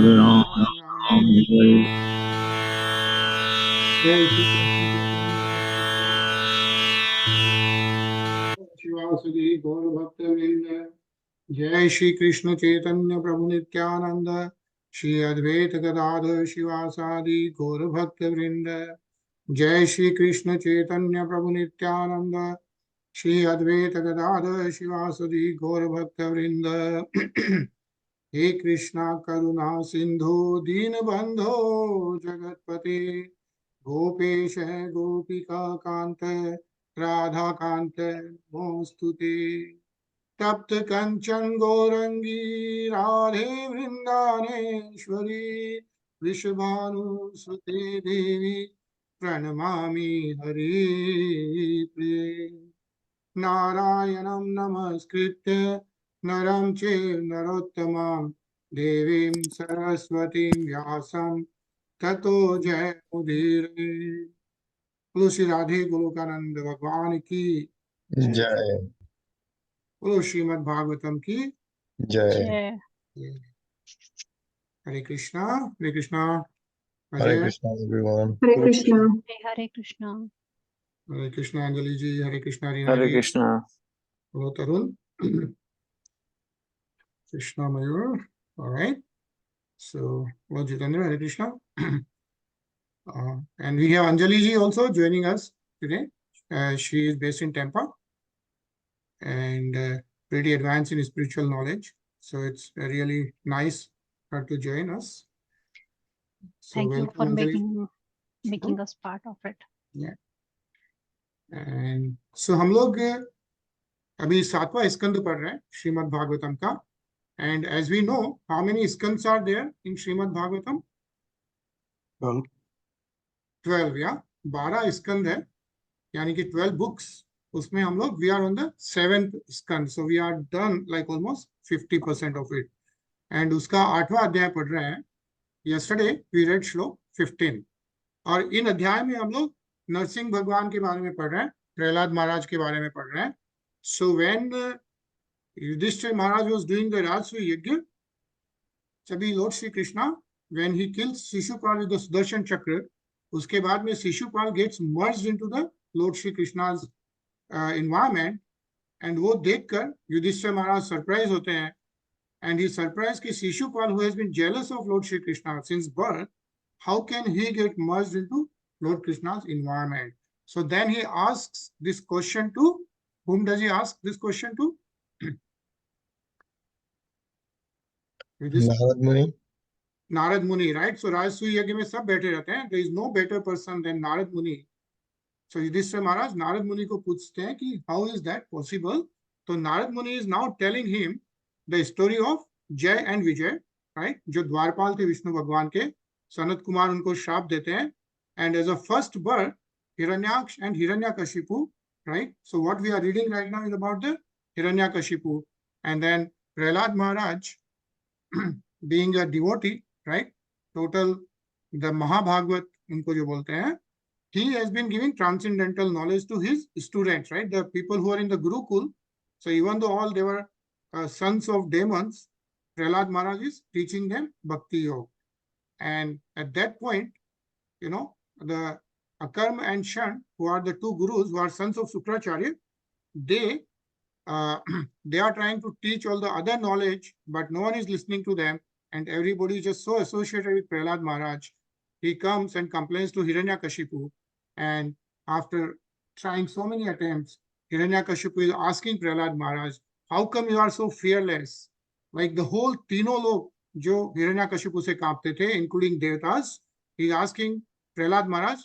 Hare Ram, Ram Ram, Hare शिवासुदी गौर भक्त वृंद जय श्री कृष्ण चैतन्य प्रभु नित्यानंद श्री अद्वैत गदाधर शिवासादि गौर भक्त वृंद जय श्री कृष्ण चैतन्य प्रभु नित्यानंद श्री अद्वैत गदाधर शिवासुदी गौर भक्त वृंद हे कृष्णा करुणा सिंधु दीन बंधो जगतपते गोपेश गोपिका कांत राधा कांत नमोस्तुते तप्त कंचन गौरंगी राधे वृंदानेश्वरी वृषभानुसुते देवी प्रणमामि हरि प्रिये नारायणं नमस्कृत्य नरं चैव नरोत्तमं देवीं सरस्वतीं व्यासं ततो जयमुदीरये। बोलो श्री राधे गोलोकानंद भगवान की जय। बोलो श्रीमद् भागवतम की जय। हरे कृष्णा हरे कृष्णा हरे कृष्णा एवरीवन। हरे कृष्णा। हरे कृष्णा। हरे कृष्णा अंजलि जी, हरे कृष्णा रीना Hare जी, Krishna. बोलो तरुण कृष्णा मयूर। ऑलराइट, सो बोलो जितेंद्र, हरे Krishna. And we have Anjali ji also joining us today. She is based in Tampa and pretty advanced in spiritual knowledge. So it's really nice her to join us. So Thank you for welcome, Anjali. making us part of it. Yeah. And so हम लोग अभी 7वां स्कंद पढ़ रहे हैं श्रीमद् भागवतम का. And as we know, how many skandhas are there in Srimad Bhagavatam? 12, yeah. 12 स्कंद है, यानी कि 12 books. उसमें हम लोग we are on the 7th skand, so we are done like almost 50% of it. And उसका 8वां अध्याय पढ़ रहे हैं. Yesterday we read श्लोक 15. और इन अध्याय में हम लोग नरसिंह भगवान के बारे में पढ़ रहे हैं, प्रहलाद महाराज के बारे में पढ़ रहे हैं. So when Yudhishthira Maharaj was doing the Rajasuya Yajna, तभी Lord Shri Krishna, when he kills Shishupal with the Sudarshan Chakra, उसके बाद में Shishupal gets merged into the Lord Shri Krishna's environment, and वो देखकर Yudhishthira Maharaj surprise होते हैं, and he surprised कि Shishupal, who has been jealous of Lord Shri Krishna since birth, how can he get merged into Lord Krishna's environment? So then he asks this question to, whom does he ask this question to? Narad मुनि. Narad Muni, right? So Rajasuya Yajna में सब बैठे रहते हैं. There is no better person than Narad Muni. So Yudhishthira Maharaj Narad Muni को पूछते हैं कि how is that possible? So Narad Muni is now telling him the story of Jay and Vijay, right? जो द्वारपाल थे विष्णु भगवान के, सनत कुमार उनको श्राप देते हैं, and as a first birth, Hiranyaksh and Hiranyakashipu, right? So what we are reading right now is about the Hiranyakashipu, and then Prahlad Maharaj being a devotee, right? Total the Mahabhagavat उनको जो बोलते हैं, he has been giving transcendental knowledge to his students, right? The people who are in the Gurukul. So even though all they were sons of demons, Prahlad Maharaj is teaching them Bhakti Yoga. And at that point, you know, the Akarma and Shan, who are the two gurus, who are sons of Sukracharya, they are trying to teach all the other knowledge, but no one is listening to them, and everybody is just so associated with Prahlad Maharaj. He comes and complains to Hiranyakashipu, and after trying so many attempts, Hiranyakashipu is asking Prahlad Maharaj, how come you are so fearless? Like the whole तीनों लोग जो Hiranyakashipu से कांपते थे, including Devatas, he is asking Prahlad Maharaj,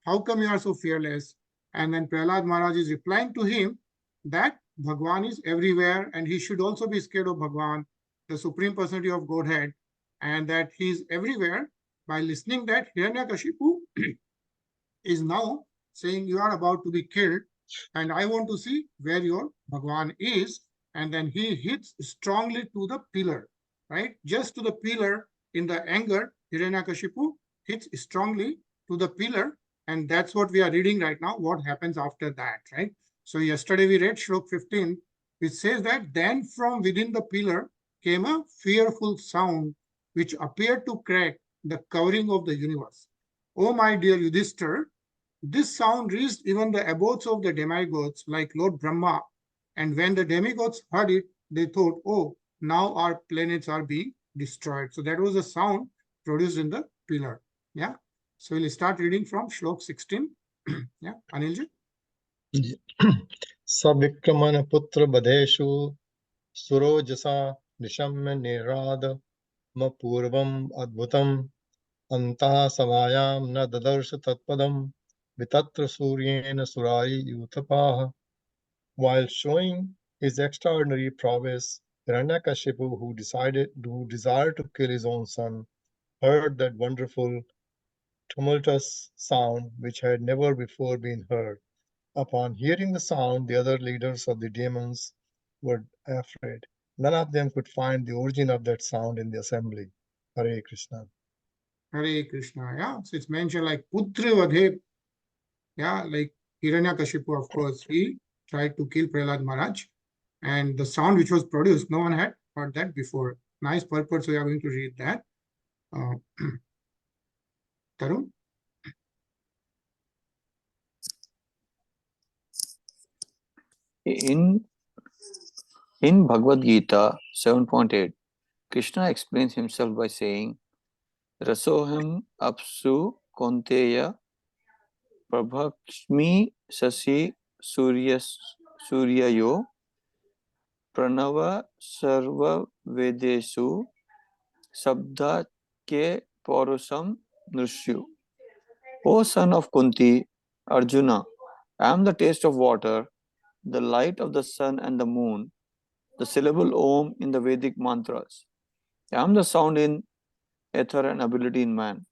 how come you are so fearless? And then Prahlad Maharaj is replying to him that Bhagwan is everywhere and he should also be scared of Bhagwan, the Supreme Personality of Godhead, and that he is everywhere. By listening that, Hiranyakashipu is now saying you are about to be killed and I want to see where your Bhagwan is. And then he hits strongly to the pillar, right? Just to the pillar in the anger, Hiranyakashipu hits strongly to the pillar, and that's what we are reading right now, what happens after that, right? So yesterday we read Shlok 15, which says that then from within the pillar came a fearful sound, which appeared to crack the covering of the universe. O my dear Yudhishthir, this sound reached even the abodes of the demigods like Lord Brahma, and when the demigods heard it, they thought, oh, now our planets are being destroyed. So that was the sound produced in the pillar. Yeah. So we'll start reading from Shlok 16. Yeah, Anilji. Savikraman putra badeshu surojasa nishamya nirad mapurvam adbhutam anta samayam na dadarsha tatpadam vitatra suryena surai yutapah. While showing his extraordinary prowess, Hiranyakashipu, who desired to kill his own son, heard that wonderful tumultuous sound which had never before been heard. Upon hearing the sound, the other leaders of the demons were afraid. None of them could find the origin of that sound in the assembly. Hare Krishna. Hare Krishna. Yeah. So it's mentioned like Putra Vadhe. Yeah, like Hiranyakashipu, of course, he tried to kill Prahlad Maharaj. And the sound which was produced, no one had heard that before. Nice purport. So we are going to read that. Tarun? In Bhagavad Gita 7.8, Krishna explains himself by saying, Rasoham apsu konteya prabhakshmi sasi suryayo pranava sarva vedesu sabda ke porusam nṛsiṁhadeva. O son of Kunti, Arjuna, I am the taste of water, the light of the sun and the moon, the syllable Om in the Vedic mantras. I am the sound in ether and ability in man.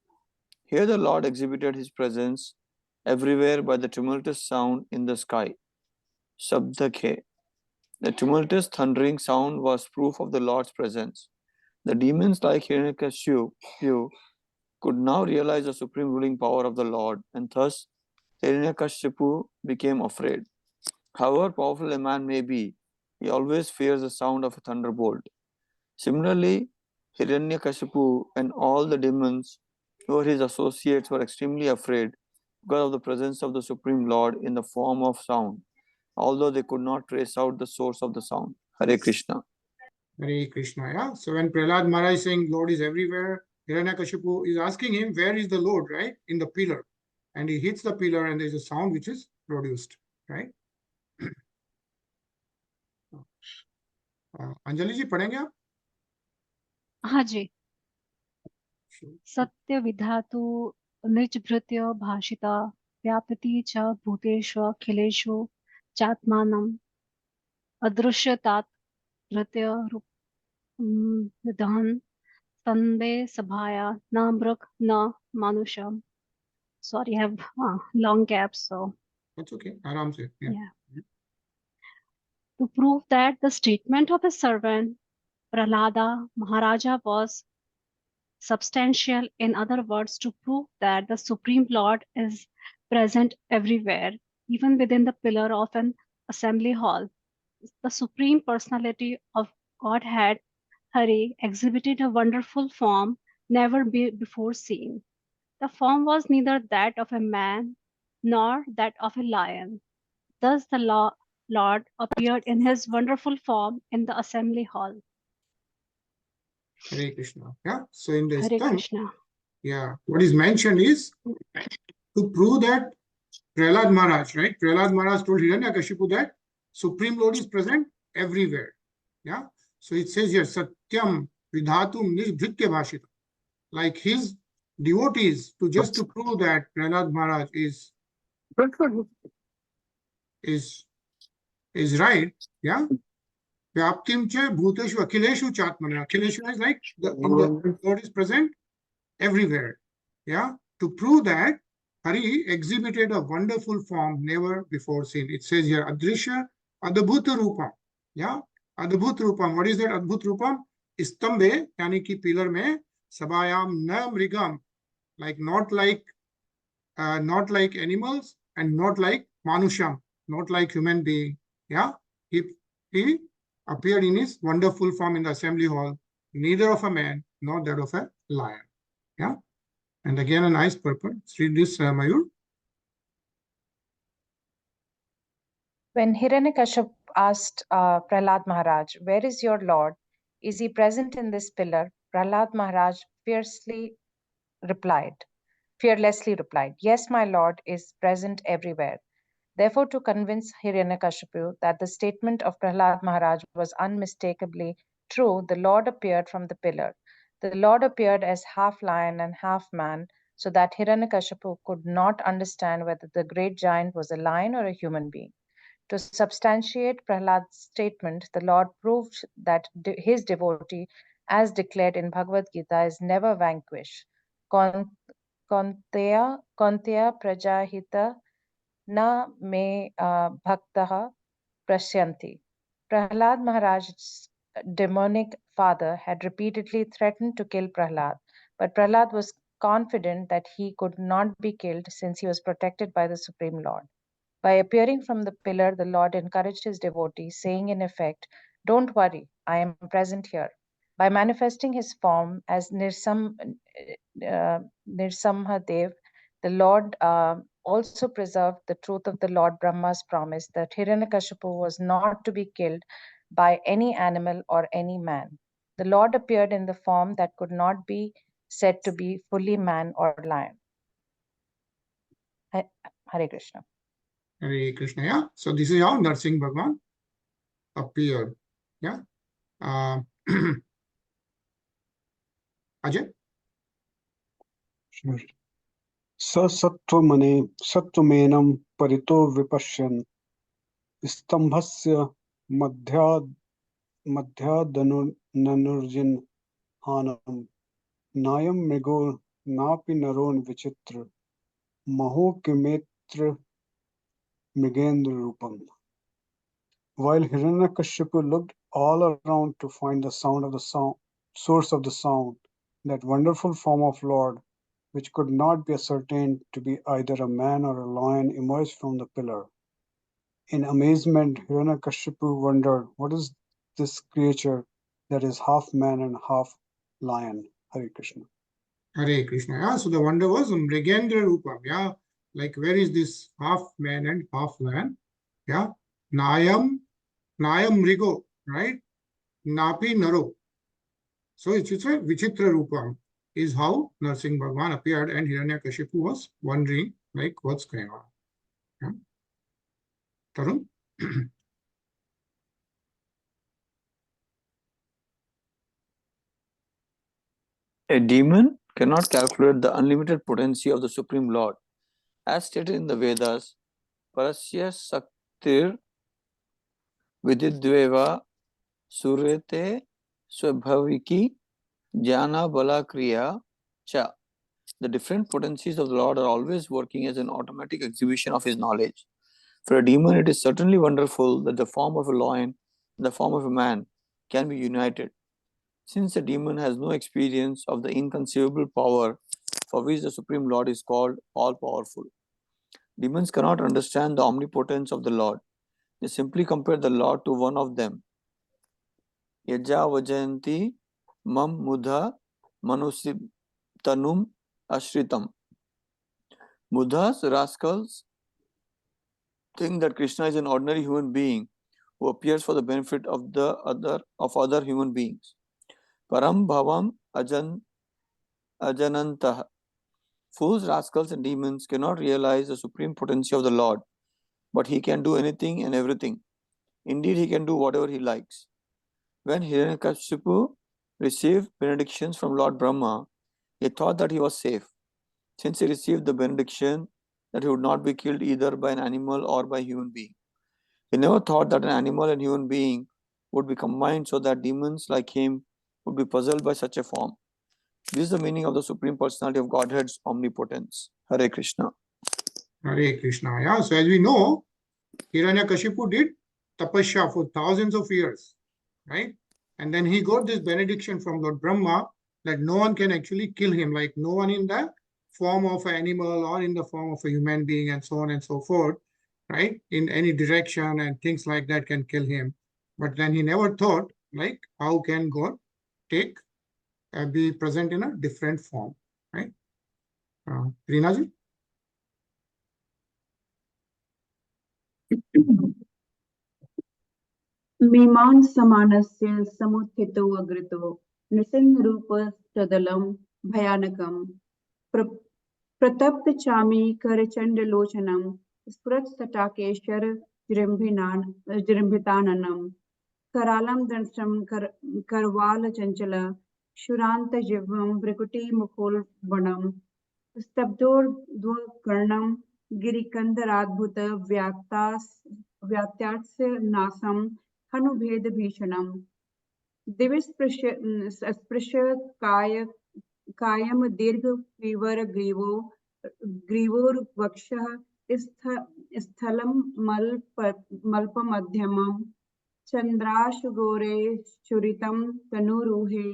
Here the Lord exhibited his presence everywhere by the tumultuous sound in the sky. Sabdakhe. The tumultuous thundering sound was proof of the Lord's presence. The demons like Hiranyakashipu could now realize the supreme ruling power of the Lord, and thus Hiranyakashipu became afraid. However powerful a man may be, he always fears the sound of a thunderbolt. Similarly, Hiranyakashipu and all the demons who were his associates were extremely afraid because of the presence of the Supreme Lord in the form of sound, although they could not trace out the source of the sound. Hare Krishna. Hare Krishna. Yeah. So when Prahlad Maharaj is saying Lord is everywhere, Hiranyakashipu is asking him, where is the Lord, right? In the pillar. And he hits the pillar and there's a sound which is produced, right? Anjali जी पढ़ेंगे आप? हाँ जी. सत्य विधातु निजभृत्य भाषिता व्यापति च भूतेषु अखिलेषु चात्मानम् अदृश्यतात् भृत्य विधान तंदे सभाया न मृग न मानुषम. Sorry, I have long gaps, so That's okay. आराम से. yeah. To prove that the statement of his servant Prahlada Maharaja was substantial, in other words, to prove that the Supreme Lord is present everywhere, even within the pillar of an assembly hall, the Supreme Personality of Godhead, Hare, exhibited a wonderful form never before seen. The form was neither that of a man nor that of a lion. Thus the Lord appeared in his wonderful form in the assembly hall. Hare Krishna. Yeah. So in this Hare term, Krishna. yeah, what is mentioned is to prove that Prahlad Maharaj, right? Prahlad Maharaj told Hiranyakashipu that Supreme Lord is present everywhere. Yeah. So it says here, Satyam Vidhatum Nijbhritya Bhashita. Like his devotees, to prove that Prahlad Maharaj is right. Yeah. Vyaptim cha bhuteshu akhileshu chatmana. Akhileshu is like the Lord is present everywhere. Yeah. To prove that, Hari exhibited a wonderful form never before seen. It says here, Adrisha Adbhuta Rupam. Yeah. Adbhut Rupam. What is that Adbhut Rupam? Istambe, yani ki pillar mein, Sabayam na mrigam. Like not like animals and not like Manusham, not like human being. Yeah. He appeared in his wonderful form in the assembly hall, neither of a man not that of a lion. Yeah. And again, a nice purport. Read this, Mayur. When Hiranyakashipu asked Prahlad Maharaj, "Where is your Lord? Is he present in this pillar?" Prahlad Maharaj fearlessly replied, "Yes, my Lord is present everywhere." Therefore, to convince Hiranyakashipu that the statement of Prahlad Maharaj was unmistakably true, the Lord appeared from the pillar. The Lord appeared as half lion and half man, so that Hiranyakashipu could not understand whether the great giant was a lion or a human being. To substantiate Prahlad's statement, the Lord proved that his devotee, as declared in Bhagavad Gita, is never vanquished. Konteya prajahita na me bhaktaha prashyanti. Prahlad Maharaj's demonic father had repeatedly threatened to kill Prahlad, but Prahlad was confident that he could not be killed since he was protected by the Supreme Lord. By appearing from the pillar, the Lord encouraged his devotee, saying in effect, "Don't worry, I am present here." By manifesting his form as Nṛsiṁhadeva, the Lord also preserved the truth of the Lord Brahma's promise that Hiranyakashipu was not to be killed by any animal or any man. The Lord appeared in the form that could not be said to be fully man or lion. Hare Krishna. Hare Krishna. Yeah. So this is how Nṛsiṁha Bhagavan appeared. Yeah. Ajay. Sure. सत्त्वमेनं परितो विपश्यन् स्तम्भस्य मध्यादनुर्जिह्वानं नायं मृगो नापि नरो विचित्र महो किमेत्र मृगेन्द्ररूपम्. While Hiranyakashipu looked all around to find the source of the sound, that wonderful form of Lord, which could not be ascertained to be either a man or a lion, emerged from the pillar. In amazement, Hiranyakashipu wondered, what is this creature that is half man and half lion? Hare Krishna. Hare Krishna. Yeah. So the wonder was Mrigendra Rupam. Yeah. Like, where is this half man and half lion? Yeah. Nayam Mrigo, right? Napi Naro. So it's a Vichitra Rupam is how Nṛsiṁha Bhagavan appeared, and Hiranyakashipu was wondering, like, what's going on. Yeah. Tarun? A demon cannot calculate the unlimited potency of the Supreme Lord. As stated in the Vedas, Parasya Saktir Vididveva Surete Swabhaviki Jnana Bala Kriya Cha. The different potencies of the Lord are always working as an automatic exhibition of his knowledge. For a demon, it is certainly wonderful that the form of a lion and the form of a man can be united. Since a demon has no experience of the inconceivable power for which the Supreme Lord is called all-powerful, demons cannot understand the omnipotence of the Lord. They simply compare the Lord to one of them. Yaja vajanti mam mudha manusiptanum ashritam. Mudhas, rascals, think that Krishna is an ordinary human being who appears for the benefit of other human beings. Param bhavam ajanantah. Fools, rascals, and demons cannot realize the supreme potency of the Lord, but he can do anything and everything. Indeed, he can do whatever he likes. When Hiranyakashipu received benedictions from Lord Brahma, he thought that he was safe, since he received the benediction that he would not be killed either by an animal or by a human being. He never thought that an animal and human being would be combined so that demons like him would be puzzled by such a form. This is the meaning of the Supreme Personality of Godhead's omnipotence. Hare Krishna. Hare Krishna. Yeah. So as we know, Hiranyakashipu did tapasya for thousands of years, right? And then he got this benediction from Lord Brahma that no one can actually kill him, like no one in the form of an animal or in the form of a human being and so on and so forth, right? In any direction and things like that can kill him. But then he never thought, like, how can God take be present in a different form, right? Reena ji? मीमांसमानस्य समुत्थितो अग्रतो नृसिंहरूपस्तदलं भयानकं प्रतप्तचामी करचण्डलोचनं स्फुरत्सटाकेशर जृम्भिताननं करालं दंष्ट्रं करवालचञ्चल शुरान्तजिह्वं भ्रुकुटिमुखोल्बणं स्तब्धोर्ध्वकर्णं गिरिकन्धराद्भुत व्यात्यास्य नासं हनुभेदभीषणं दिविस्पृश्य कायं ग्रीवोर्वक्षः स्थलं मल्पमध्यमं चन्द्राशुगोरे चुरितं तनुरुहे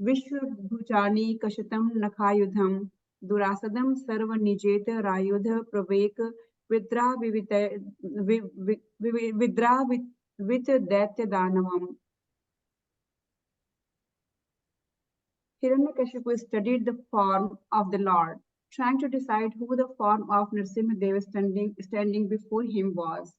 विश्वभुजानि कशतं नखायुधं दुरासदं सर्वनिजेत रायुध प्रवेक विद्रावित दैत्यदानवम्. Hiranyakashipu studied the form of the Lord, trying to decide who the form of Nṛsiṁhadeva standing before him was.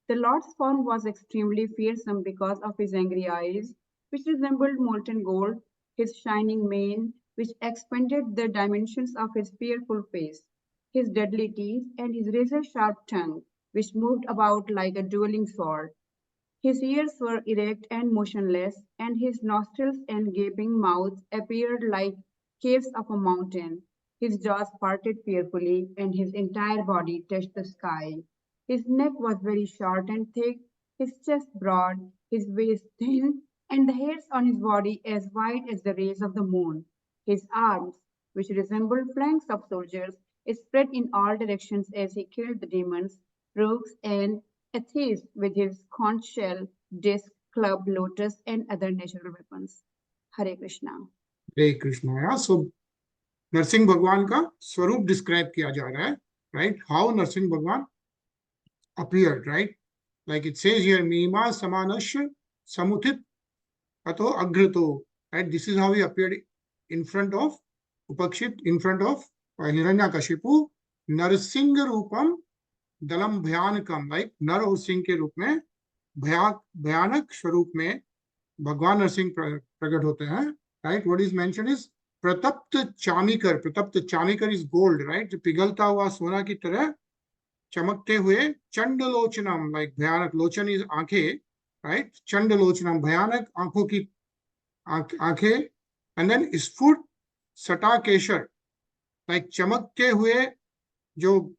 The Lord's form was extremely fearsome because of his angry eyes, which resembled molten gold, his shining mane, which expanded the dimensions of his fearful face, his deadly teeth, and his razor-sharp tongue, which moved about like a dueling sword. His ears were erect and motionless, and his nostrils and gaping mouth appeared like caves of a mountain. His jaws parted fearfully, and his entire body touched the sky. His neck was very short and thick, his chest broad, his waist thin, and the hairs on his body as white as the rays of the moon. His arms, which resembled flanks of soldiers, spread in all directions as he killed the demons, rogues, and atheists with his conch shell, disc, club, lotus, and other natural weapons. Hare Krishna. Hare Krishna. Yeah. So Narasimha भगवान का स्वरूप describe किया जा रहा है, right? How Narasimha भगवान appeared, right? Like it says here, मीमा समानस्य समुत्थित अतो अग्रतो, right? This is how he appeared in front of Upakshit, in front of Hiranyakashipu. Narasimha Rupam Dalam Bhayanakam, like नर और सिंह के रूप में भयानक स्वरूप में भगवान नरसिंह प्रकट होते हैं, right? What is mentioned is प्रतप्त चामीकर is gold, right? जो पिघलता हुआ सोना की तरह चमकते हुए चंडलोचनम, like भयानक, लोचन is आंखें, right? चंडलोचनम, भयानक आंखों की आंखें, and then स्फुट सटाकेशर, like चमकते हुए जो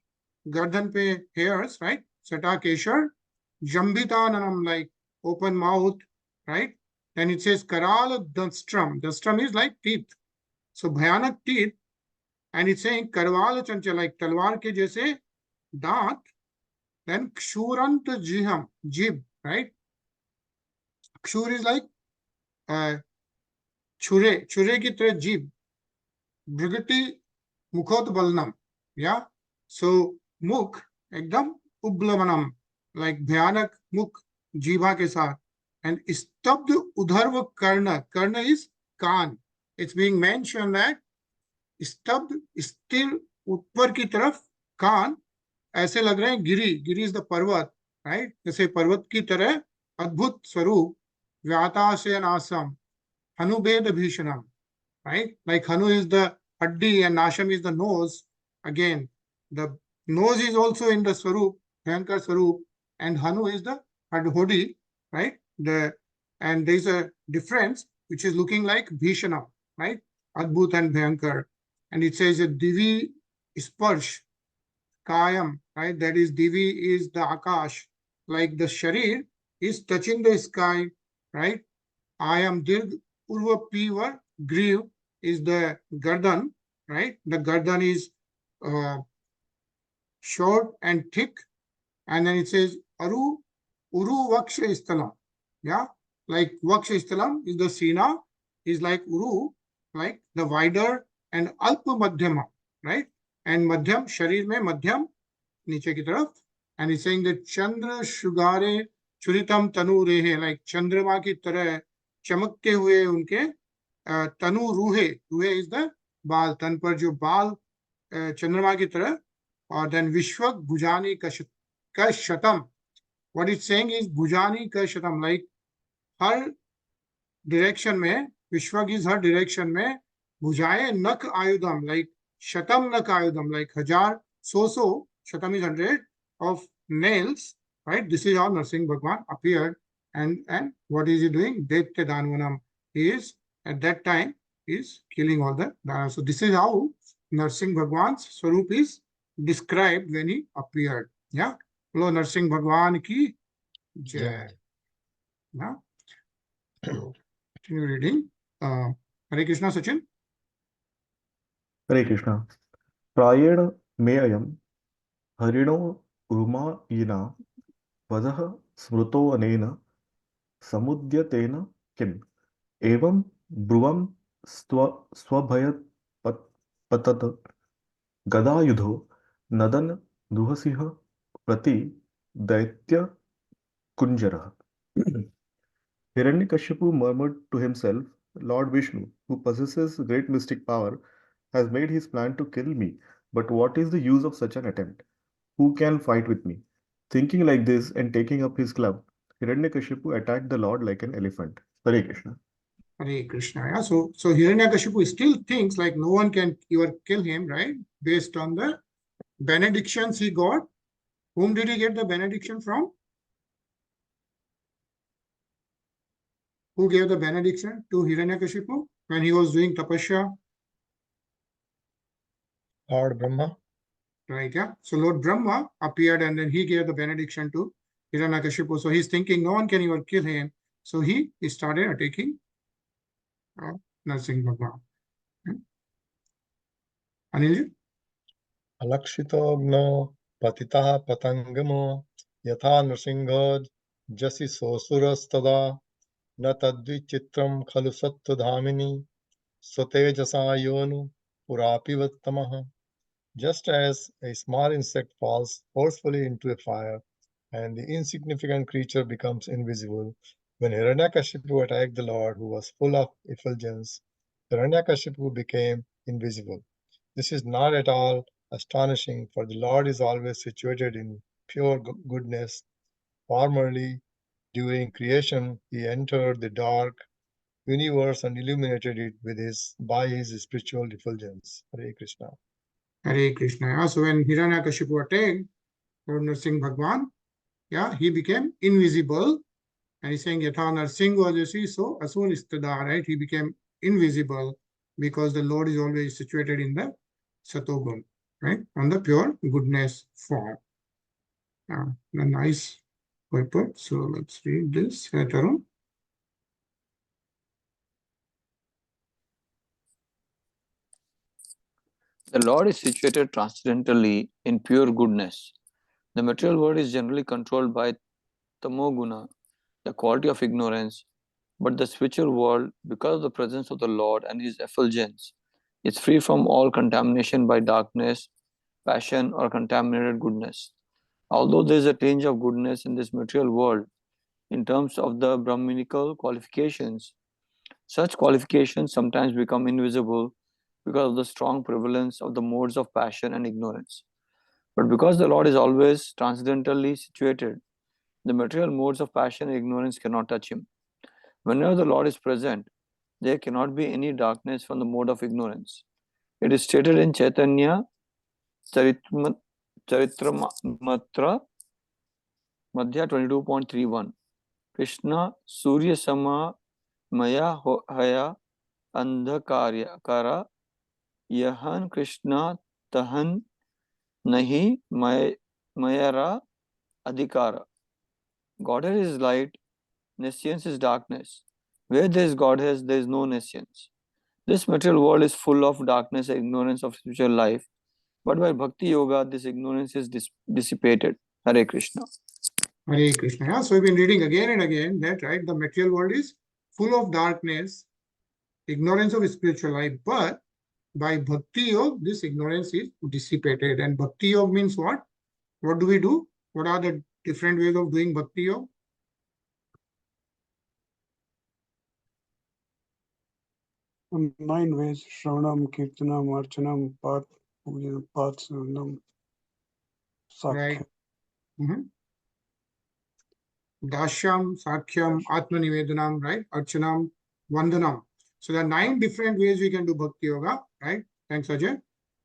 गर्दन पे hairs, right? सटाकेशर, जम्बिताननम, like open mouth, right? Then it says karal dastram. Dastram is like teeth. So bhayanak teeth, and it's saying karwal chanchal, like talwar ke jaise daant. Then kshurant jiham, jib, right? Kshur is like chure ki tarah jib. Bhrigati mukhot balnam, yeah. So mukh ekdam ublavanam, like bhayanak mukh जीभा के साथ. And स्तब्ध उधर्व karna is can't. It's being mentioned that स्तब्ध, still ऊपर की तरफ कान, ऐसे लग रहे हैं गिरी is the पर्वत, right? जैसे पर्वत की तरह अद्भुत स्वरूप, व्यातास्य नासम, हनुभेद भीषणम, right? Like Hanu is the haddi and Nasham is the nose. Again, the nose is also in the Swarup, Bhayankar Swarup, and Hanu is the Hodi, right? And there's a difference which is looking like Bhishana, right? Adbhut and Bhayankar. And it says that Divi Sparsh, Kayam, right? That is, Divi is the Akash, like the Sharir is touching the sky, right? Ayam Dirg Urva Pivar Griv is the Gardan, right? The Gardan is short and thick. And then it says Uru Vaksha Istalam. Yeah, like Vaksha Istalam is the Sina, is like Uru, like the wider, and Alpa Madhyama, right? And Madhyam, Sharir mein Madhyam, niche ki taraf. And it's saying that Chandra Shugare Churitam Tanu Rehe, like Chandrama ki tarah चमकते हुए उनके तनु रूहे, रूहे is the बाल, तन पर जो बाल चंद्रमा की तरह, और then विश्वक भुजानी कशतम. What it's saying is भुजानी कशतम, like her direction में, विश्वक is हर direction में, भुजाएं नख आयुधम, like शतम नख आयुधम, like 1000, so shatam is 100 of nails, right? This is how Nṛsiṁha Bhagwan appeared, and what is he doing? Daitya Danvanam. He is at that time is killing all the Danas. So this is how Nṛsiṁha Bhagwan's Swarup is described when he appeared. Yeah. Hello, Nṛsiṁha Bhagwan ki jai. Yeah. So, continue reading. Hare Krishna, Sachin. Hare Krishna. Prayena mayayam harino ruma yina vadah smruto anena samudyatena kim evam bruvam swabhayat patat gadayudho nadan Nṛsiṁha prati daitya kunjara. Hiranyakashipu murmured to himself, Lord Vishnu, who possesses great mystic power, has made his plan to kill me. But what is the use of such an attempt? Who can fight with me? Thinking like this and taking up his club, Hiranyakashipu attacked the Lord like an elephant. Hare Krishna. Hare Krishna. Yeah. So Hiranyakashipu still thinks like no one can ever kill him, right? Based on the benedictions he got. Whom did he get the benediction from? Who gave the benediction to Hiranyakashipu when he was doing tapasya? Lord Brahma. Right, yeah. So Lord Brahma appeared and then he gave the benediction to Hiranyakashipu. So he's thinking no one can even kill him. So he started attacking Nṛsiṁha Bhagwan. Anil? Alakshitogno patitah patangamo yatha Nṛsiṁha jasi sosurastada na tadvichitram khalu sattva-dhamini swatejasa yonu purapivattamaha. Just as a small insect falls forcefully into a fire and the insignificant creature becomes invisible, when Hiranyakashipu attacked the Lord, who was full of effulgence, Hiranyakashipu became invisible. This is not at all astonishing, for the Lord is always situated in pure goodness. Formerly, during creation, he entered the dark universe and illuminated it by his spiritual effulgence. Hare Krishna. Hare Krishna. Yeah. So when Hiranyakashipu attacked Lord Nṛsiṁha Bhagwan, yeah, he became invisible. And he's saying Yatha Nṛsiṁha jasi so asur istada, right? He became invisible because the Lord is always situated in the Satogun, right? On the pure goodness form. A nice purport. So let's read this. Tarun. The Lord is situated transcendentally in pure goodness. The material world is generally controlled by tamoguna, the quality of ignorance, but the spiritual world, because of the presence of the Lord and his effulgence, is free from all contamination by darkness, passion, or contaminated goodness. Although there is a tinge of goodness in this material world, in terms of the Brahminical qualifications, such qualifications sometimes become invisible because of the strong prevalence of the modes of passion and ignorance. But because the Lord is always transcendentally situated, the material modes of passion and ignorance cannot touch him. Whenever the Lord is present, there cannot be any darkness from the mode of ignorance. It is stated in Chaitanya Charitamrita Madhya 22.31. Krishna Surya Sama Maya Haya Andhakarya Yahan Krishna Tahan Nahi Mayara Adhikara. Godhead is light, nescience is darkness. Where there is Godhead, there is no nescience. This material world is full of darkness and ignorance of spiritual life, but by Bhakti Yoga, this ignorance is dissipated. Hare Krishna. Hare Krishna. Yeah, so we've been reading again and again that, right, the material world is full of darkness, ignorance of spiritual life, but by Bhakti Yoga, this ignorance is dissipated. And Bhakti Yoga means what? What do we do? What are the different ways of doing Bhakti Yoga? 9 ways: Shravanam, Kirtanam, Archanam, Pat Pujanam, Patsanam, Right. Sakya. Dashyam, Sakhyam, Atmanivedanam, right? Archanam, Vandanam. So there are 9 different ways we can do Bhakti Yoga, right? Thanks, Ajay.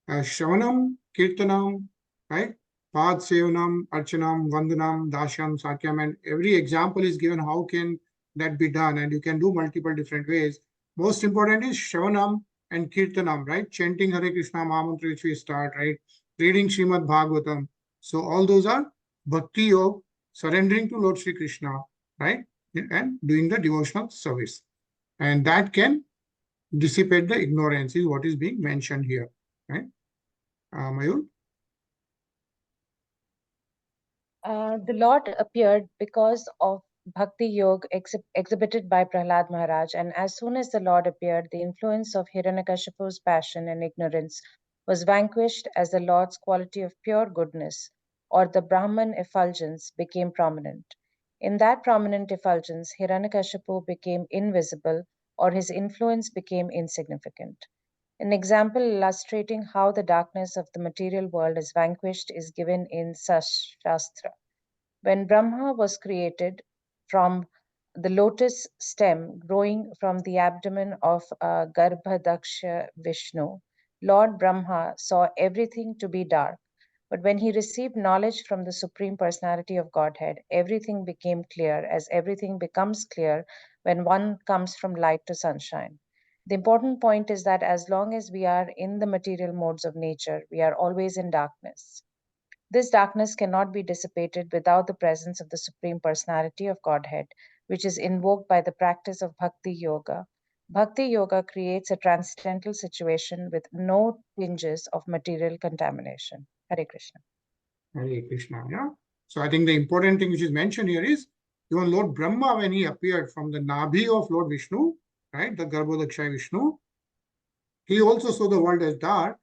Shravanam, Kirtanam, right? Pad Sevanam, Archanam, Vandanam, Dashyam, Sakyam, and every example is given how can that be done, and you can do multiple different ways. Most important is Shravanam and Kirtanam, right? Chanting Hare Krishna Mahamantra, which we start, right? Reading Srimad Bhagavatam. So all those are Bhakti Yoga, surrendering to Lord Sri Krishna, right? And doing the devotional service. And that can dissipate the ignorance is what is being mentioned here, right? Mayur? The Lord appeared because of Bhakti Yoga exhibited by Prahlad Maharaj, and as soon as the Lord appeared, the influence of Hiranyakashipu's passion and ignorance was vanquished as the Lord's quality of pure goodness, or the Brahman effulgence, became prominent. In that prominent effulgence, Hiranyakashipu became invisible, or his influence became insignificant. An example illustrating how the darkness of the material world is vanquished is given in Shastra. When Brahma was created from the lotus stem growing from the abdomen of Garbhadaksha Vishnu, Lord Brahma saw everything to be dark. But when he received knowledge from the Supreme Personality of Godhead, everything became clear, as everything becomes clear when one comes from light to sunshine. The important point is that as long as we are in the material modes of nature, we are always in darkness. This darkness cannot be dissipated without the presence of the Supreme Personality of Godhead, which is invoked by the practice of Bhakti Yoga. Bhakti Yoga creates a transcendental situation with no tinges of material contamination. Hare Krishna. Hare Krishna, yeah. So I think the important thing which is mentioned here is even Lord Brahma, when he appeared from the Nabhi of Lord Vishnu, right, the Garbhodaksha Vishnu, he also saw the world as dark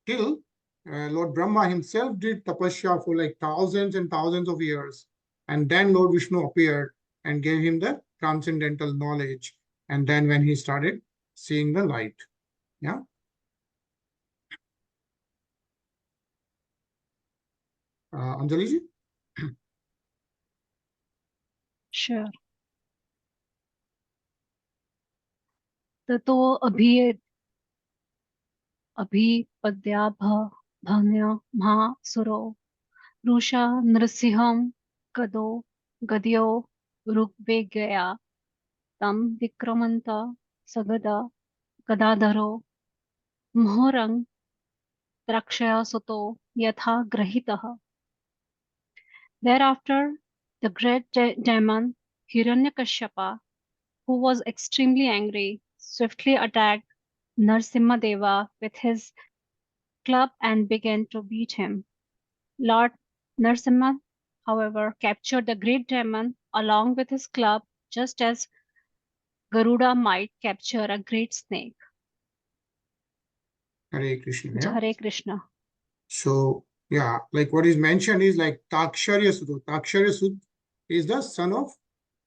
till Lord Brahma himself did tapasya for like thousands and thousands of years. And then Lord Vishnu appeared and gave him the transcendental knowledge. And then when he started seeing the light, yeah. Anjali ji? Sure. ततो अभिपद्याभ्यान्य महासुरो रुषा नृसिंहं गद्यो ऋग्वेगया तं विक्रमन्त गदाधरो मुहुरं द्राक्षयासुतो यथा ग्रहीतः. Thereafter, the great demon Hiranyakashipa, who was extremely angry, swiftly attacked Nṛsiṁhadeva with his club and began to beat him. Lord Nṛsiṁha, however, captured the great demon along with his club, just as Garuda might capture a great snake. Hare Krishna, yeah. Hare Krishna. So, yeah, like what is mentioned is like Taksharya Sudha. Taksharya Sudha is the son of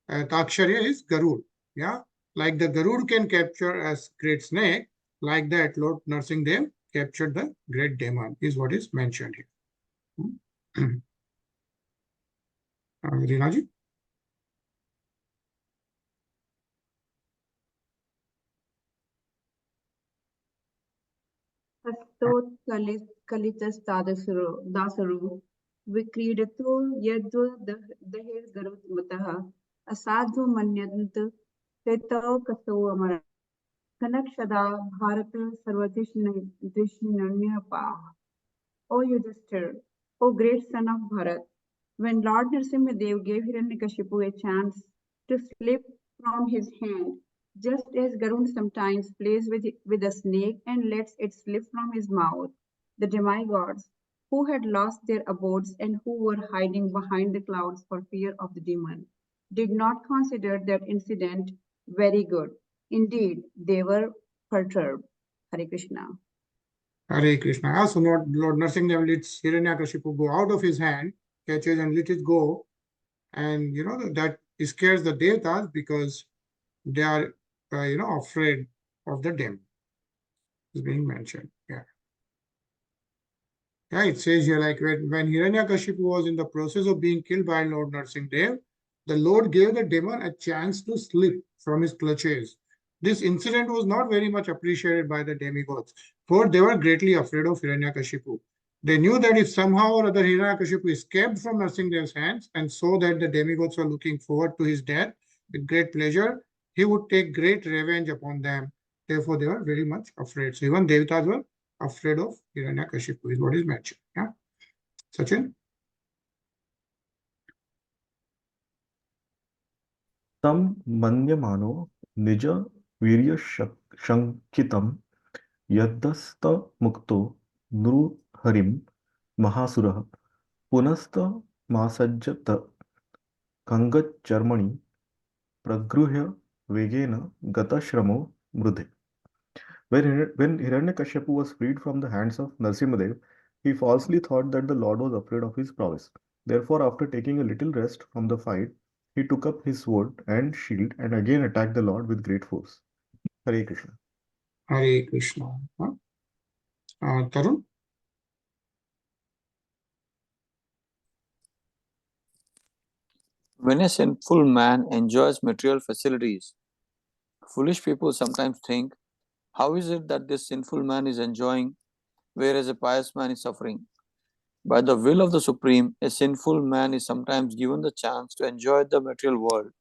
Taksharya is Garud. Yeah, like the Garud can capture as great snake, like that Lord Nṛsiṁhadeva captured the great demon, is what is mentioned here. Reena ji? हस्तोत्कलितस्तादसुरो दासुरो विक्रीडतो यद्व दहिर्गरुत्मतः असाधु मन्यन्त तेतौ कसौ अमर कनकशदा Bharat सर्वदिशनन्यपाः. O Yudhishthir, O great son of Bharat, when Lord Nṛsiṁhadeva gave Hiranyakashipu a chance to slip from his hand, just as Garud sometimes plays with a snake and lets it slip from his mouth, the demigods, who had lost their abodes and who were hiding behind the clouds for fear of the demon, did not consider that incident very good. Indeed, they were perturbed. Hare Krishna. Hare Krishna. So Lord Nṛsiṁhadeva lets Hiranyakashipu go out of his hand, catches and let it go. And, that scares the devatas because they are, afraid of the demon is being mentioned. Yeah. Yeah, it says here, like when Hiranyakashipu was in the process of being killed by Lord Nṛsiṁhadeva, the Lord gave the demon a chance to slip from his clutches. This incident was not very much appreciated by the demigods, for they were greatly afraid of Hiranyakashipu. They knew that if somehow or other Hiranyakashipu escaped from Nṛsiṁhadeva's hands and saw that the demigods were looking forward to his death with great pleasure, he would take great revenge upon them. Therefore, they were very much afraid. So even Devatas were afraid of Hiranyakashipu is what is mentioned. Yeah, Sachin? Tam manyamano nija virya shankitam yadasta mukto nru mahasuraha punasta masajjata kangat charmani pragruhya vegena gatashramo mrudhe. When Hiranyakashipu was freed from the hands of Nṛsiṁhadeva, he falsely thought that the Lord was afraid of his prowess. Therefore, after taking a little rest from the fight, he took up his sword and shield and again attacked the Lord with great force. Hare Krishna. Hare Krishna. Tarun? When a sinful man enjoys material facilities, foolish people sometimes think, how is it that this sinful man is enjoying, whereas a pious man is suffering? By the will of the Supreme, a sinful man is sometimes given the chance to enjoy the material world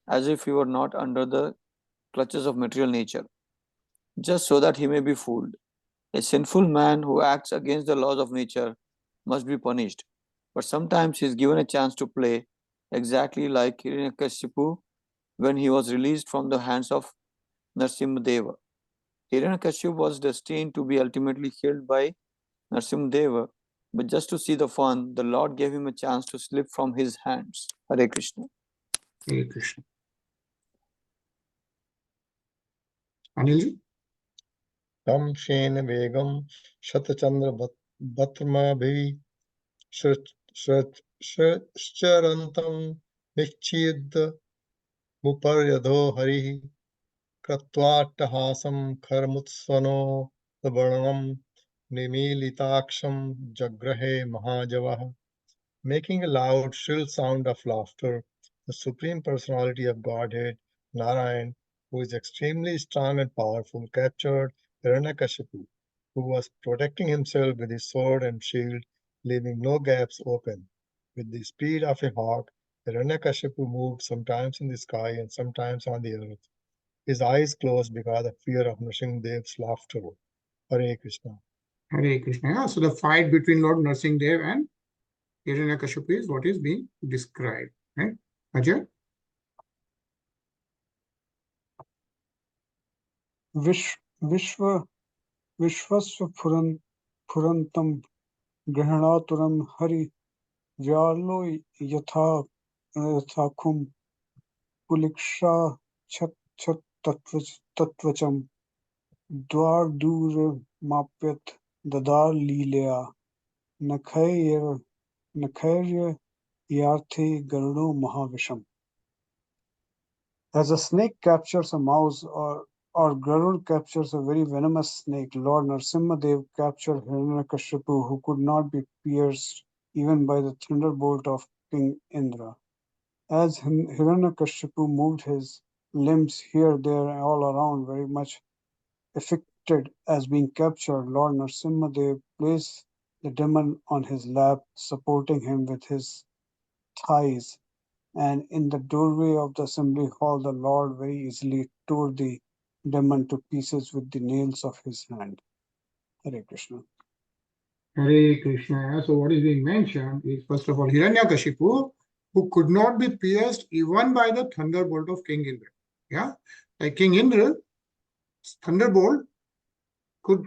as if he were not under the clutches of material nature, just so that he may be fooled. A sinful man who acts against the laws of nature must be punished, but sometimes he is given a chance to play exactly like Hiranyakashipu when he was released from the hands of Nṛsiṁhadeva. Hiranyakashipu was destined to be ultimately killed by Nṛsiṁhadeva, but just to see the fun, the Lord gave him a chance to slip from his hands. Hare Krishna. Hare Krishna. Anilji? Tam Shen Vegam Shatachandra Batmabhi Shcharantam Nichid Muparyadho Hari Kratvatahasam Kharmutsvano Tabarnam Nimilitaksham Jagrahe Mahajavah. Making a loud, shrill sound of laughter, the Supreme Personality of Godhead, Narayan, who is extremely strong and powerful, captured Hiranyakashipu, who was protecting himself with his sword and shield, leaving no gaps open. With the speed of a hawk, Hiranyakashipu moved sometimes in the sky and sometimes on the earth. His eyes closed because of fear of Nṛsiṁhadev's laughter. Hare Krishna. Hare Krishna. Yeah, so the fight between Lord Nṛsiṁhadeva and Hiranyakashipu is what is being described. Right? Ajay? Vishwasva Purantam Grihanaturam Hari Vyalo Yathakum Puliksha Chat Tattvacham Dwar Dur Mapyat Dadar Lilea Nakhair Yarthi Garudo Mahavisham. As a snake captures a mouse or Garud captures a very venomous snake, Lord Nṛsiṁhadeva captured Hiranyakashipu, who could not be pierced even by the thunderbolt of King Indra. As Hiranyakashipu moved his limbs here, there, and all around, very much affected as being captured, Lord Nṛsiṁhadeva placed the demon on his lap, supporting him with his thighs. And in the doorway of the assembly hall, the Lord very easily tore the demon to pieces with the nails of his hand. Hare Krishna. Hare Krishna. So what is being mentioned is, first of all, Hiranyakashipu, who could not be pierced even by the thunderbolt of King Indra. Yeah, like King Indra, thunderbolt could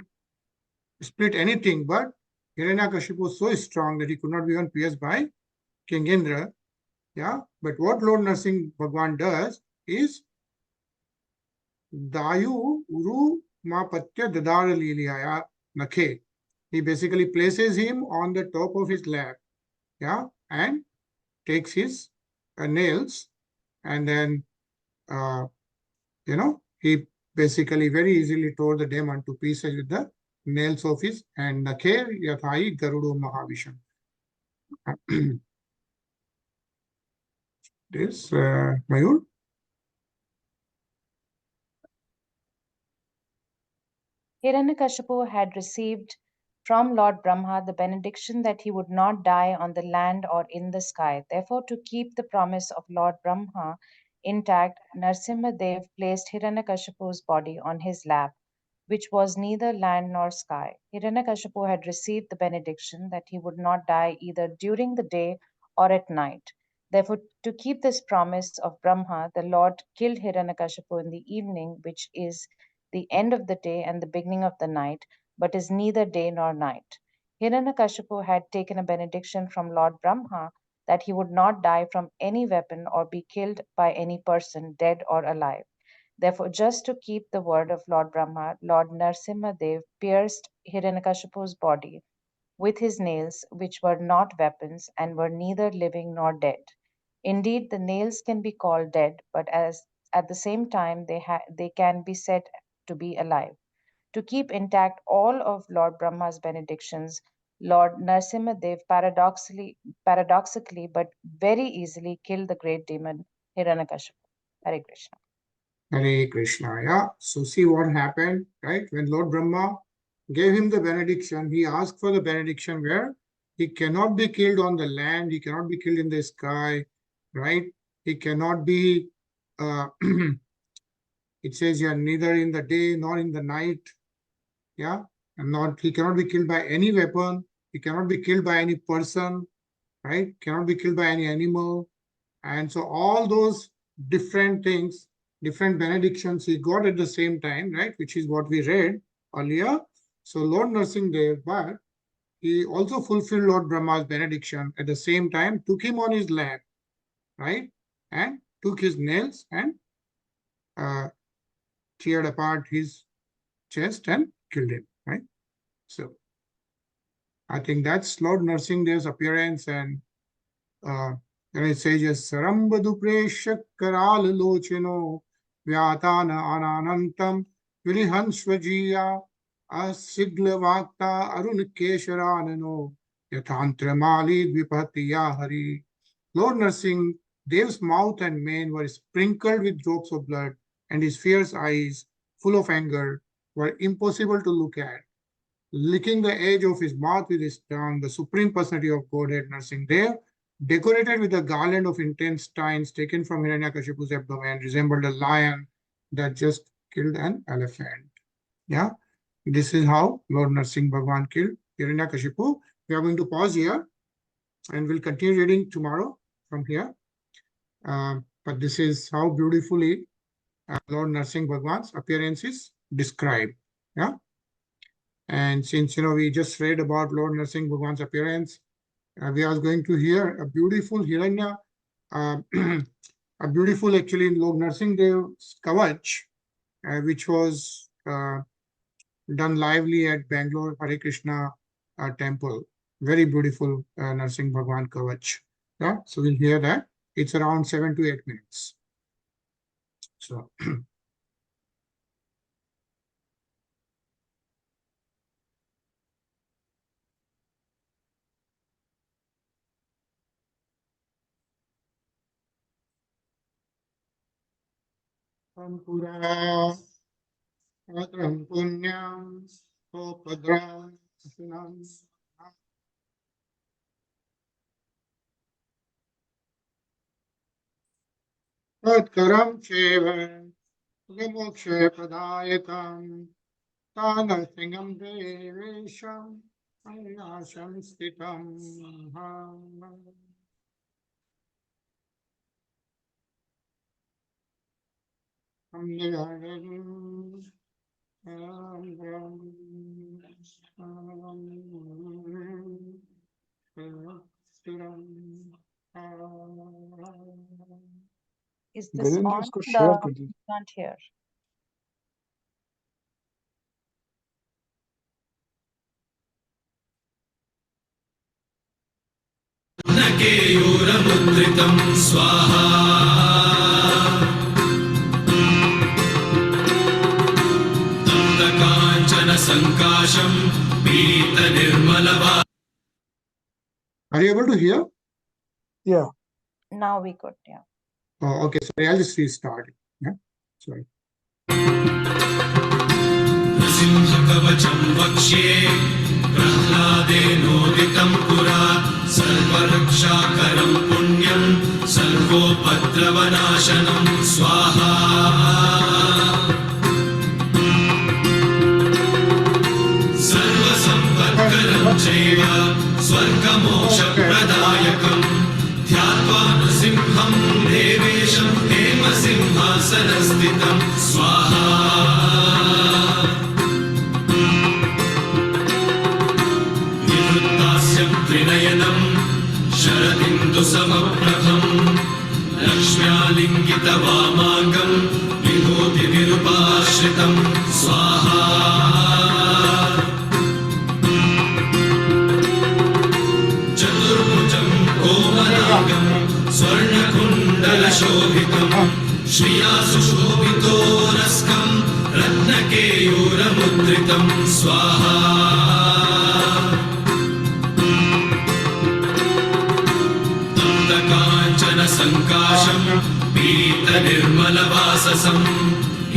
split anything, but Hiranyakashipu was so strong that he could not be even pierced by King Indra. Yeah, but what Lord Nṛsiṁhadeva does is Dayu Uru Mapatya Dadara Liliyaya Nakhe. He basically places him on the top of his lap, yeah, and takes his nails, and then he basically very easily tore the demon to pieces with the nails of his hand. Nakher yathai garudo mahavisham. This Mayur. Hiranyakashipu had received from Lord Brahma the benediction that he would not die on the land or in the sky. Therefore, to keep the promise of Lord Brahma intact, Nṛsiṁhadeva placed Hiranyakashipu's body on his lap, which was neither land nor sky. Hiranyakashipu had received the benediction that he would not die either during the day or at night. Therefore, to keep this promise of Brahma, the Lord killed Hiranyakashipu in the evening, which is the end of the day and the beginning of the night, but is neither day nor night. Hiranyakashipu had taken a benediction from Lord Brahma that he would not die from any weapon or be killed by any person, dead or alive. Therefore, just to keep the word of Lord Brahma, Lord Nṛsiṁhadeva pierced Hiranyakashipu's body with his nails, which were not weapons and were neither living nor dead. Indeed, the nails can be called dead, but at the same time they can be said to be alive. To keep intact all of Lord Brahma's benedictions, Lord Nṛsiṁhadeva paradoxically but very easily killed the great demon Hiranyakashipu. Hare Krishna. Hare Krishna. Yeah. So see what happened, right? When Lord Brahma gave him the benediction, he asked for the benediction where he cannot be killed on the land, he cannot be killed in the sky, right? He cannot be, it says here, neither in the day nor in the night. Yeah. And he cannot be killed by any weapon. He cannot be killed by any person, right? Cannot be killed by any animal. And so all those different things, different benedictions he got at the same time, right? Which is what we read earlier. So Lord Nṛsiṁhadeva, but he also fulfilled Lord Brahma's benediction at the same time, took him on his lap, right? And took his nails and teared apart his chest and killed him, right? So I think that's Lord Nṛsiṁhadeva's appearance, and it says, Sarambadu Presha Karal Lochino Vyatana Ananantam Vilihansvajiya Asiglavakta Arun Kesharanano Yatantramali Dvipatiya Hari. Lord Nṛsiṁhadeva's mouth and mane were sprinkled with drops of blood, and his fierce eyes, full of anger, were impossible to look at. Licking the edge of his mouth with his tongue, the Supreme Personality of Godhead Nṛsiṁhadeva, decorated with a garland of intense tines taken from Hiranyakashipu's abdomen, resembled a lion that just killed an elephant. Yeah, this is how Lord Nṛsiṁha Bhagwan killed Hiranyakashipu. We are going to pause here and we'll continue reading tomorrow from here. But this is how beautifully Lord Nṛsiṁha Bhagwan's appearance is described. Yeah. And since, we just read about Lord Nṛsiṁha Bhagwan's appearance, we are going to hear a beautiful Hiranya, a beautiful actually Lord Nṛsiṁhadeva's Kavach, which was done lively at Bangalore Hare Krishna temple. Very beautiful Nṛsiṁha Bhagwan Kavach. Yeah, so we'll hear that. It's around 7 to 8 minutes. So. Pampura Atram Punyam Sopadra Sunam Tatkaram Cheva Gamoksha Padayatam Tanasingam Devesham Ayasham Stitam Is this Gajendra, on? इसको share कर The दीजिए. not here. केयूरमुद्रितं स्वाहा Are you able to hear? Yeah. Now we could, yeah. Oh, okay. Sorry, I'll just restart it. Yeah. Sorry. नृसिंहकवचं वक्ष्ये प्रह्लादेनोदितं पुरा सर्वरक्षाकरं पुण्यं सर्वोपद्रवनाशनं स्वाहा सर्वसम्पत्करं चैव स्वर्गमोक्षप्रदायकं ध्यात्वा नृसिंहं देवेशं हेमसिंहासनस्थितं स्वाहा त्रिनयनं शरदिन्दुसमप्रभं लक्ष्म्यालिङ्गितवामाङ्गं विभूतिनिरुपाश्रितं स्वाहा चतुर्भुजं कोमलाङ्गं स्वर्णकुण्डलशोभितं श्रिया सुशोभितोरस्कं रत्नकेयूरमुद्रितं स्वाहा संकाशं पीतनिर्मलवाससम्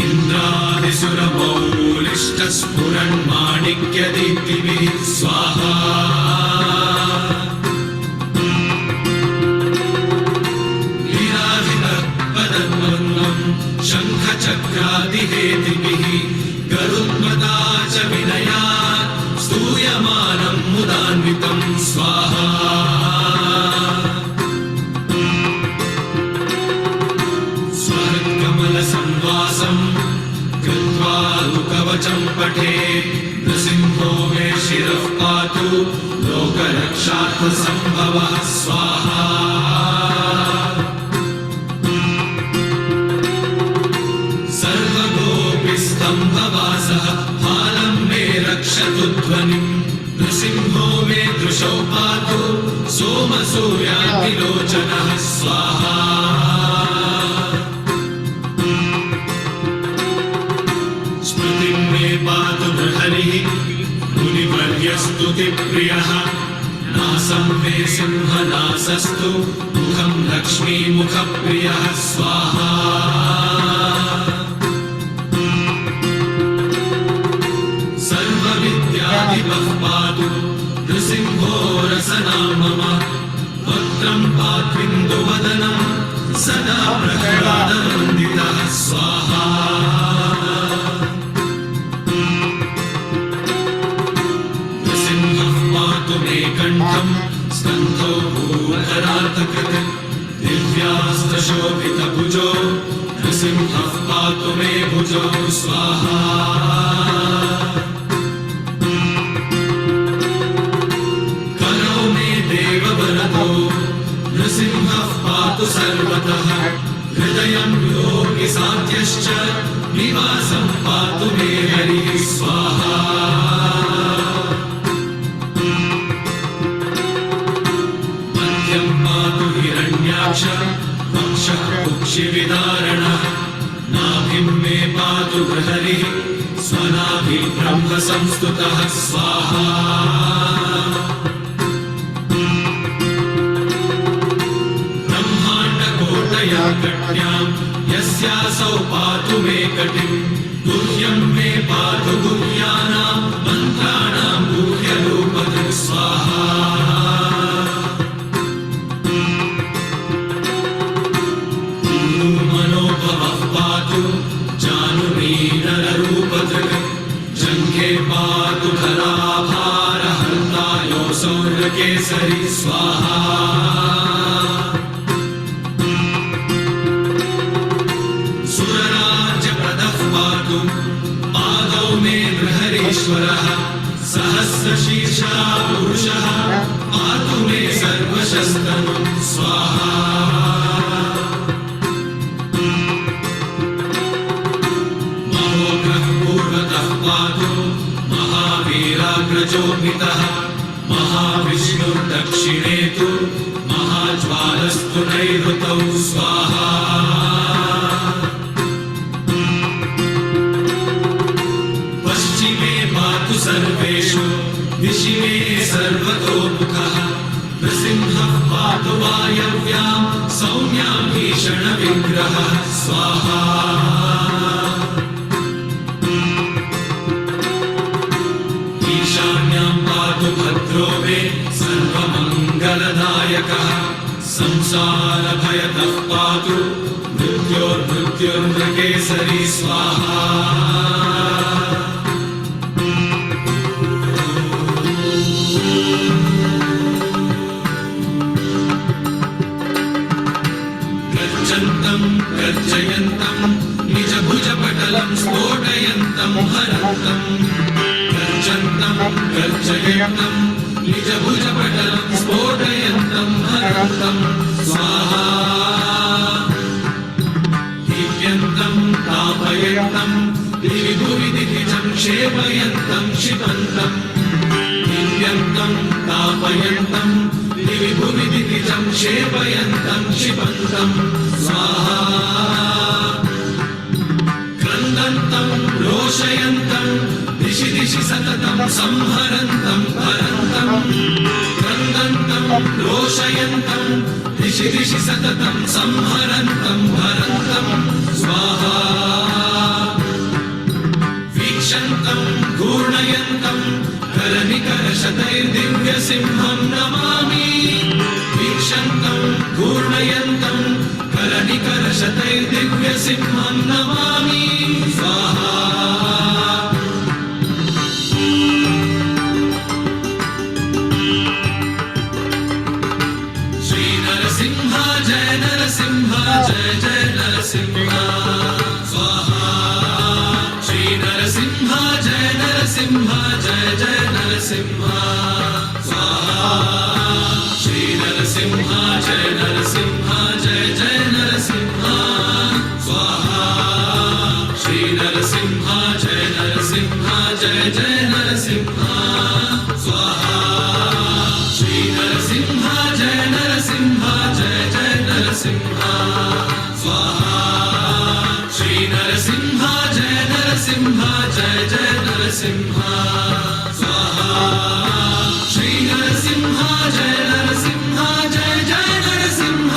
इन्द्रादिसुरमौलिष्टस्फुरन्माणिक्यदीप्तिभिः स्वाहा लीलाधिपदन्वन्नं शङ्खचक्रादिहेतिभिः गरुत्मता च विनयात् स्तूयमानं मुदान्वितं स्वाहा संवासं कृत्वा कवचं पठे नृसिंहो मे शिरः पातु लोकरक्षार्थसम्भवः स्वाहा सर्वगोपिस्तम्भवासः फालं मे रक्षतु ध्वनिं नृसिंहो मे दृशौ पातु सोमसूर्याग्निलोचनः स्वाहा पातु हरिः मुनिवर्यस्तुतिप्रियः नासं मे सिंहनासस्तु मुखं लक्ष्मीमुखप्रियः स्वाहा सर्वविद्याधिपः पातु नृसिंहो रसना मम वक्त्रं पात्विन्दुवदनं सदा प्रह्लादवन्दितः स्वाहा मे कण्ठं स्कन्धो भूधरातकृत् दिव्यास्त्रशोभितभुजो नृसिंहः पातु मे भुजो स्वाहा करौ मे देववरदो नृसिंहः पातु सर्वतः हृदयं योगिसाध्यश्च निवासं पातु मे हरिः स्वाहा वक्षः कुक्षिविदारणः नाभिं मे पातु हरिः स्वनाभिब्रह्मसंस्तुतः स्वाहा ब्रह्माण्डकोटया कट्यां यस्यासौ पातु मे कटिं गुह्यं मे पातु गुह्यानां मन्त्राणां गुह्यरूपधृक् स्वाहा मनोभवः पातु जानुनीनररूपधृक् जङ्घे पातु धराभारहर्तायो सौर्यकेसरी स्वाहा सुरराज्यप्रदः पातु पादौ मे नृहरीश्वरः सहस्रशीर्षा पुरुषः पातु मे सर्वशस्तनु स्वाहा पातु महावीराग्रजोभितः महाविष्णुर्दक्षिणे तु महाज्वालस्तु नैऋतौ स्वाहा पश्चिमे पातु सर्वे दिशि मे सर्वतोमुखः नृसिंहः पातु वायव्यां सौम्यां भीषणविग्रहः स्वाहा ईशान्यां पातु भद्रो मे सर्वमङ्गलदायकः संसारभयतः पातु मृत्योर्मृत्युर्मृकेसरी स्वाहा गर्जन्तं गर्जयन्तं निजभुजपटलं स्फोटयन्तं हरन्तं गर्जन्तं गर्जयन्तं निजभुजपटलं स्फोटयन्तं हरन्तं स्वाहा दिव्यन्तं तापयन्तं दिवि भुवि दितिजं क्षेपयन्तं क्षिपन्तं दिव्यन्तं तापयन्तं दिवि भुवि दितिजं क्षेपयन्तं क्षिपन्तं स्वाहा क्रन्दन्तं रोषयन्तं दिशि दिशि सततं संहरन्तं हरन्तं क्रन्दन्तं रोषयन्तं दिशि दिशि सततं संहरन्तं हरन्तं स्वाहा वीक्षन्तं घूर्णयन्तं करनिकरशतैर्दिव्यसिंहं नमामि वीक्षन्तं घूर्णयन्तं करनिकरशतैर्दिव्यसिंहं नमामि स्वाहा श्री नरसिंह जय नरसिंह जय जय नरसिंह स्वाहा श्री नरसिंह जय नरसिंह जय जय नरसिंह स्वाहा श्री नरसिंह जय नरसिंह जय जय नरसिंह स्वाहा श्री नरसिंह जय नरसिंह जय जय नरसिंह स्वाहा श्री नरसिंह जय नरसिंह जय जय नरसिंह स्वाहा श्री नरसिंह जय नरसिंह जय जय नरसिंह स्वाहा श्री नरसिंह जय नरसिंह जय जय नरसिंह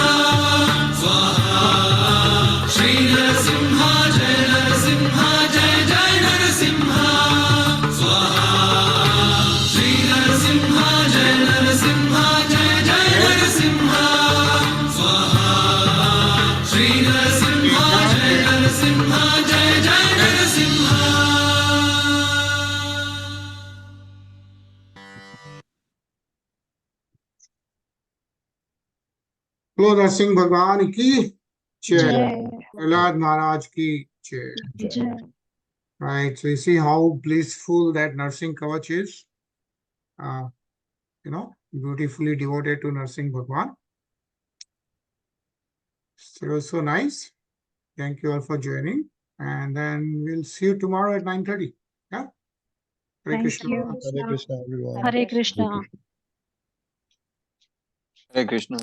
स्वाहा श्री नरसिंह जय नरसिंह जय जय नरसिंह स्वाहा श्री नरसिंह जय नरसिंह जय जय नरसिंह स्वाहा श्री नरसिंह जय नरसिंह जय जय नरसिंह बोलो नरसिंह भगवान की जय जय प्रहलाद महाराज की जय जय right so you see how blissful that nursing kavach is beautifully devoted to Nṛsiṁh Bhagwan. So it was so nice. Thank you all for joining, and then we'll see you tomorrow at 9:30. Yeah. Hare Thank Krishna. you. Hare Krishna, everyone. Hare Krishna. Hare Krishna.